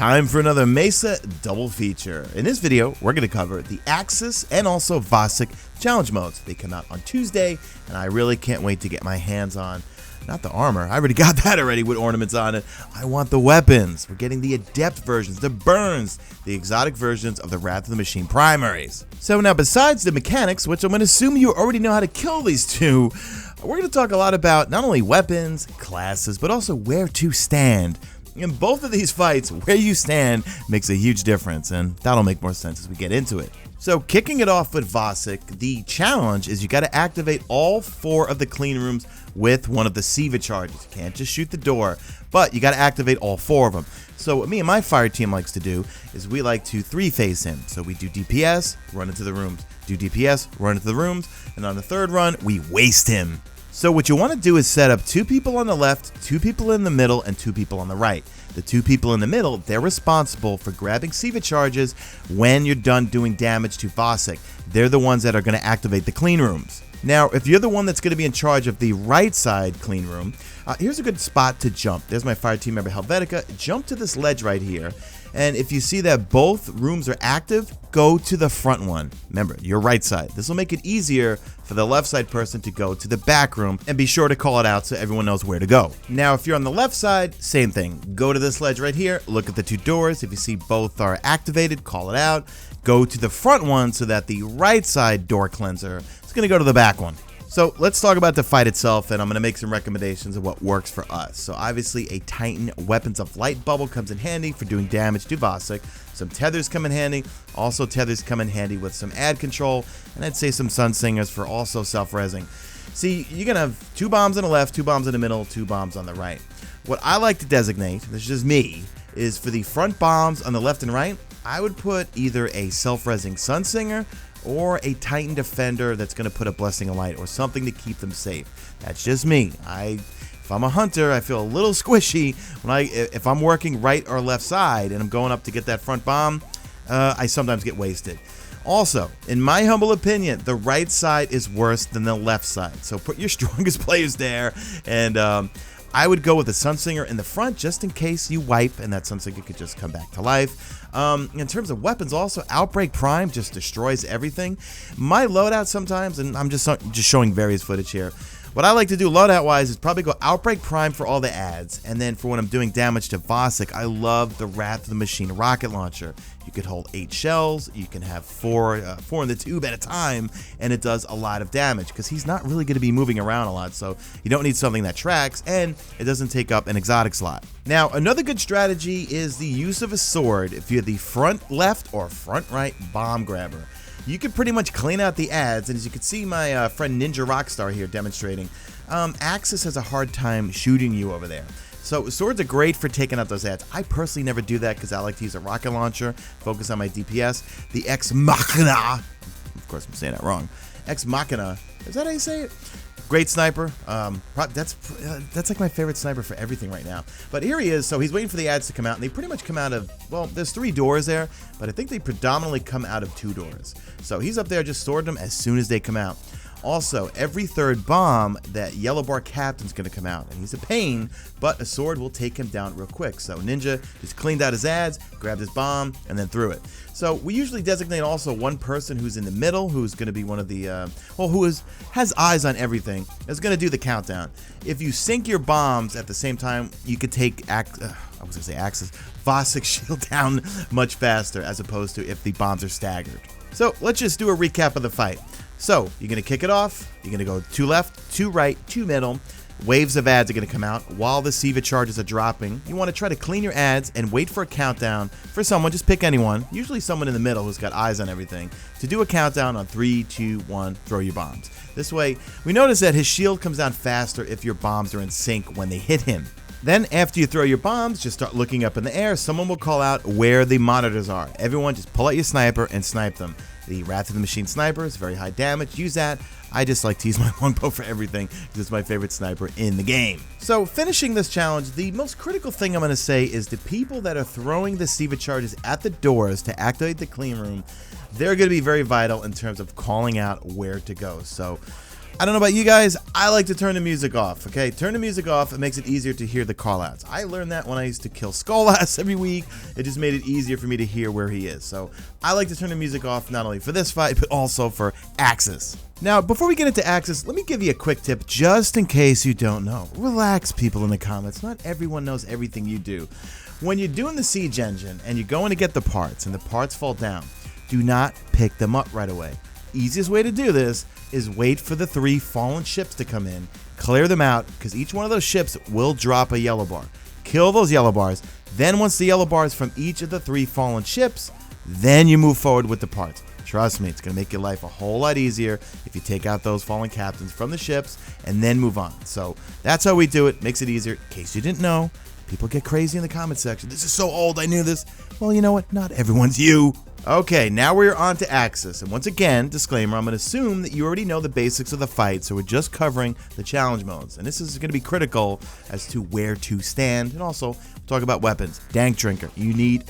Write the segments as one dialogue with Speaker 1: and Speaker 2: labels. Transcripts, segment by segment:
Speaker 1: Time for another Mesa double feature. In this video, we're going to cover the Aksis and also Vosik challenge modes. They come out on Tuesday, and I really can't wait to get my hands on, not the armor, I already got that already with ornaments on it. I want the weapons. We're getting the Adept versions, the burns, the exotic versions of the Wrath of the Machine primaries. So now, besides the mechanics, which I'm going to assume you already know how to kill these two, we're going to talk a lot about not only weapons, classes, but also where to stand. In both of these fights, where you stand makes a huge difference, and that'll make more sense as we get into it. So kicking it off with Vosik, the challenge is you got to activate all 4 of the clean rooms with one of the Siva charges. You can't just shoot the door, but you got to activate all 4 of them. So what me and my fire team likes to do is we like to 3-phase him. So we do DPS, run into the rooms, do DPS, run into the rooms, and on the 3rd run, we waste him. So what you want to do is set up 2 people on the left, 2 people in the middle, and 2 people on the right. The 2 people in the middle, they're responsible for grabbing Siva charges when you're done doing damage to Vosik. They're the ones that are going to activate the clean rooms. Now, if you're the one that's going to be in charge of the right side clean room, here's a good spot to jump. There's my fire team member Helvetica. Jump to this ledge right here. And if you see that both rooms are active, go to the front one. Remember, your right side. This will make it easier for the left side person to go to the back room, and be sure to call it out so everyone knows where to go. Now, if you're on the left side, same thing. Go to this ledge right here, look at the 2 doors. If you see both are activated, call it out. Go to the front one so that the right side door cleanser is going to go to the back one. So let's talk about the fight itself, and I'm going to make some recommendations of what works for us. So obviously a Titan Weapons of Light bubble comes in handy for doing damage to Vosik. Some tethers come in handy. Also tethers come in handy with some ad control, and I'd say some Sun Singers for also self-resing. See, you're going to have 2 bombs on the left, 2 bombs in the middle, 2 bombs on the right. What I like to designate, this is just me, is for the front bombs on the left and right, I would put either a self-resing Sun Singer or a Titan Defender that's going to put a Blessing of Light or something to keep them safe. That's just me. If I'm a hunter, I feel a little squishy when if I'm working right or left side and I'm going up to get that front bomb, I sometimes get wasted. Also, in my humble opinion, the right side is worse than the left side. So put your strongest players there, and I would go with the Sunsinger in the front just in case you wipe and that Sunsinger could just come back to life. In terms of weapons also, Outbreak Prime just destroys everything. My loadout sometimes, and I'm just showing various footage here, what I like to do loadout wise is probably go Outbreak Prime for all the ads, and then for when I'm doing damage to Vosik, I love the Wrath of the Machine rocket launcher. You could hold 8 shells, you can have 4 in the tube at a time, and it does a lot of damage because he's not really going to be moving around a lot, so you don't need something that tracks, and it doesn't take up an exotic slot. Now, another good strategy is the use of a sword if you're the front left or front right bomb grabber. You can pretty much clean out the ads, and as you can see my friend Ninja Rockstar here demonstrating, Aksis has a hard time shooting you over there. So swords are great for taking out those ads. I personally never do that because I like to use a rocket launcher, focus on my DPS. The Ex Machina, of course I'm saying that wrong, Ex Machina, is that how you say it? Great sniper. That's like my favorite sniper for everything right now. But here he is. So he's waiting for the ads to come out, and they pretty much come out of, well, there's 3 doors there, but I think they predominantly come out of 2 doors. So he's up there just stored them as soon as they come out. Also, every 3rd bomb, that yellow bar captain's going to come out, and he's a pain, but a sword will take him down real quick. So Ninja just cleaned out his ads, grabbed his bomb, and then threw it. So we usually designate also one person who's in the middle, who's going to be one of the, has eyes on everything, is going to do the countdown. If you sync your bombs at the same time, you could take, Aksis, Vosik shield down much faster as opposed to if the bombs are staggered. So let's just do a recap of the fight. So you're going to kick it off, you're going to go 2 left, 2 right, 2 middle, waves of ads are going to come out while the Siva charges are dropping. You want to try to clean your ads and wait for a countdown for someone, just pick anyone, usually someone in the middle who's got eyes on everything, to do a countdown on 3, 2, 1, throw your bombs. This way, we notice that his shield comes down faster if your bombs are in sync when they hit him. Then after you throw your bombs, just start looking up in the air. Someone will call out where the monitors are. Everyone just pull out your sniper and snipe them. The Wrath of the Machine sniper is very high damage. Use that. I just like to use my longbow for everything because it's my favorite sniper in the game. So finishing this challenge, the most critical thing I'm going to say is the people that are throwing the Siva charges at the doors to activate the clean room, they're going to be very vital in terms of calling out where to go. So I don't know about you guys, I like to turn the music off, okay? Turn the music off, it makes it easier to hear the callouts. I learned that when I used to kill Skolas every week. It just made it easier for me to hear where he is. So I like to turn the music off not only for this fight, but also for Aksis. Now, before we get into Aksis, let me give you a quick tip just in case you don't know. Relax, people in the comments. Not everyone knows everything you do. When you're doing the siege engine and you're going to get the parts and the parts fall down, do not pick them up right away. Easiest way to do this is wait for the 3 fallen ships to come in, clear them out, because each one of those ships will drop a yellow bar. Kill those yellow bars, then once the yellow bars from each of the 3 fallen ships, then you move forward with the parts. Trust me, it's going to make your life a whole lot easier if you take out those fallen captains from the ships and then move on. So that's how we do it, makes it easier. In case you didn't know, people get crazy in the comment section. This is so old, I knew this. Well, you know what? Not everyone's you. Okay, now we're on to Aksis, and once again, disclaimer, I'm going to assume that you already know the basics of the fight, so we're just covering the challenge modes, and this is going to be critical as to where to stand, and also talk about weapons. Dank Drinker, you need...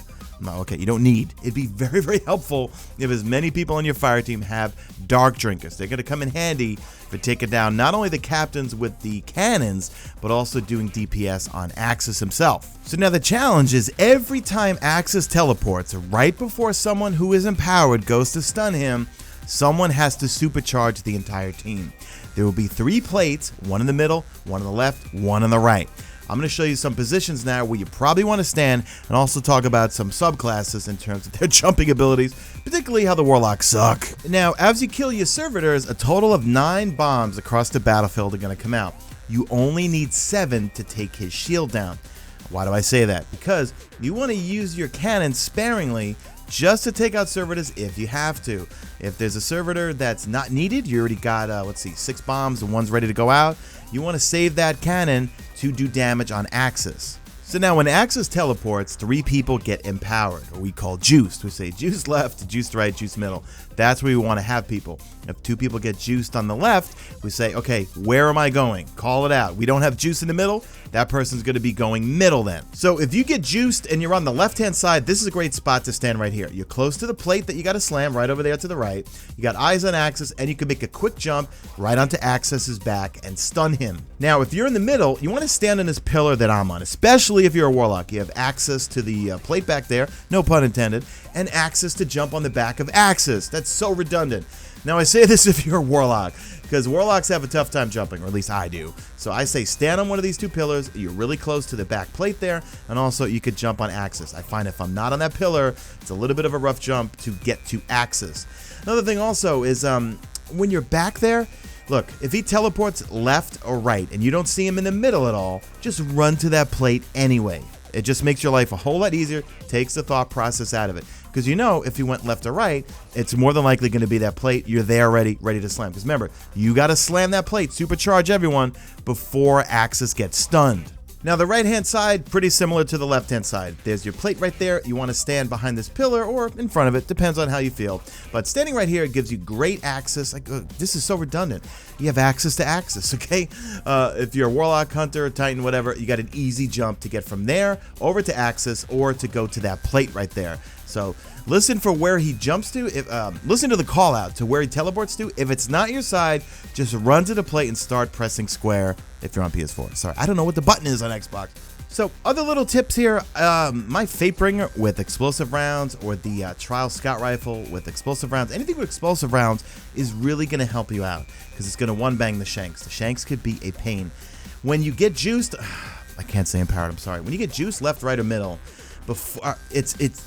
Speaker 1: No, okay, you don't need. It'd be very, very helpful if as many people on your fire team have Dark Drinkers. They're going to come in handy for taking down not only the captains with the cannons, but also doing DPS on Aksis himself. So now the challenge is every time Aksis teleports, right before someone who is empowered goes to stun him, someone has to supercharge the entire team. There will be 3 plates, one in the middle, one on the left, one on the right. I'm going to show you some positions now where you probably want to stand and also talk about some subclasses in terms of their jumping abilities, particularly how the Warlocks suck. Now, as you kill your servitors, a total of 9 bombs across the battlefield are going to come out. You only need 7 to take his shield down. Why do I say that? Because you want to use your cannon sparingly just to take out servitors if you have to. If there's a servitor that's not needed, you already got, let's see, 6 bombs and one's ready to go out, you want to save that cannon to do damage on Aksis. So now when Aksis teleports, 3 people get empowered, or we call juiced. We say juice left, juice right, juice middle. That's where we want to have people. If 2 people get juiced on the left, we say, okay, where am I going? Call it out. We don't have juice in the middle, that person's going to be going middle then. So if you get juiced and you're on the left-hand side, this is a great spot to stand right here. You're close to the plate that you got to slam right over there to the right. You got eyes on Aksis, and you can make a quick jump right onto Aksis's back and stun him. Now, if you're in the middle, you want to stand on this pillar that I'm on, especially if you're a Warlock. You have access to the plate back there, no pun intended, and access to jump on the back of Aksis. That's so redundant. Now, I say this if you're a Warlock, because Warlocks have a tough time jumping, or at least I do. So I say stand on one of these 2 pillars, you're really close to the back plate there, and also you could jump on Aksis. I find if I'm not on that pillar, it's a little bit of a rough jump to get to Aksis. Another thing also is when you're back there, look, if he teleports left or right and you don't see him in the middle at all, just run to that plate anyway. It just makes your life a whole lot easier, takes the thought process out of it. Because you know, if you went left or right, it's more than likely going to be that plate. You're there ready to slam. Because remember, you got to slam that plate, supercharge everyone before Aksis gets stunned. Now the right hand side, pretty similar to the left hand side. There's your plate right there. You want to stand behind this pillar or in front of it, depends on how you feel. But standing right here gives you great access. Like, this is so redundant. You have access to Aksis, okay? If you're a Warlock, Hunter, Titan, whatever, you got an easy jump to get from there over to Aksis or to go to that plate right there. So listen for where he jumps to. Listen to the call out to where he teleports to. If it's not your side, just run to the plate and start pressing square if you're on PS4. Sorry, I don't know what the button is on Xbox. So other little tips here, my Fatebringer with explosive rounds or the Trial Scout Rifle with explosive rounds, anything with explosive rounds is really going to help you out because it's going to one-bang the Shanks. The Shanks could be a pain. When you get juiced, I can't say empowered, I'm sorry. When you get juiced left, right, or middle, before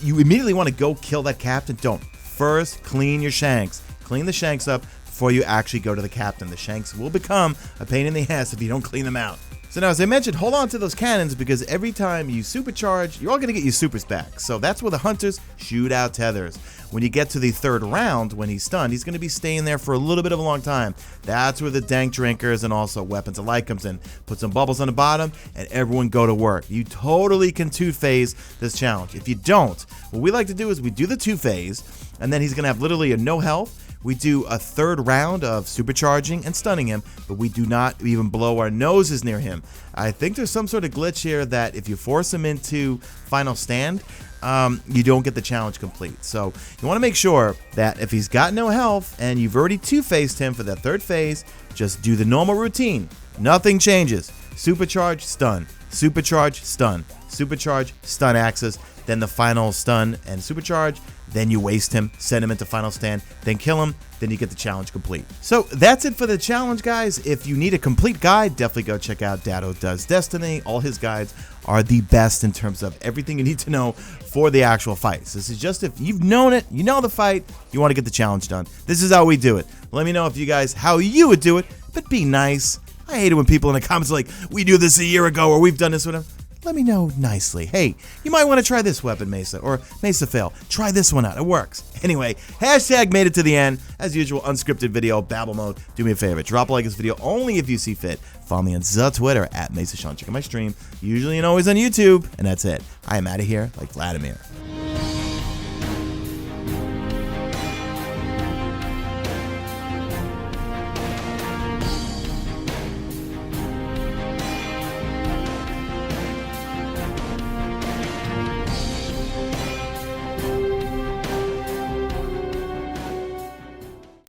Speaker 1: you immediately want to go kill that captain. Don't. First, clean your Shanks. Clean the Shanks up before you actually go to the captain. The Shanks will become a pain in the ass if you don't clean them out. So now, as I mentioned, hold on to those cannons because every time you supercharge, you're all going to get your supers back. So that's where the Hunters shoot out tethers. When you get to the 3rd round, when he's stunned, he's going to be staying there for a little bit of a long time. That's where the Dank Drinkers and also Weapons of Light comes in. Put some bubbles on the bottom and everyone go to work. You totally can 2-phase this challenge. If you don't, what we like to do is we do the 2-phase and then he's going to have literally a no health. We do a 3rd round of supercharging and stunning him, but we do not even blow our noses near him. I think there's some sort of glitch here that if you force him into final stand, you don't get the challenge complete. So you want to make sure that if he's got no health and you've already two-faced him for that third phase, just do the normal routine. Nothing changes. Supercharge, stun. Supercharge, stun. Supercharge, stun Aksis. Then the final stun and supercharge. Then you waste him, send him into final stand, then kill him, then you get the challenge complete. So that's it for the challenge, guys. If you need a complete guide, definitely go check out Dado Does Destiny. All his guides are the best in terms of everything you need to know for the actual fights. This is just if you've known it, you know the fight, you want to get the challenge done. This is how we do it. Let me know if you guys, how you would do it, but be nice. I hate it when people in the comments are like, we do this a year ago or we've done this with him. Let me know nicely. Hey, you might want to try this weapon, Mesa, or Mesa fail. Try this one out. It works. Anyway, hashtag made it to the end. As usual, unscripted video, babble mode. Do me a favor. Drop a like this video only if you see fit. Follow me on the Twitter at Mesa Sean. Check out my stream, usually and always on YouTube. And that's it. I am out of here like Vladimir.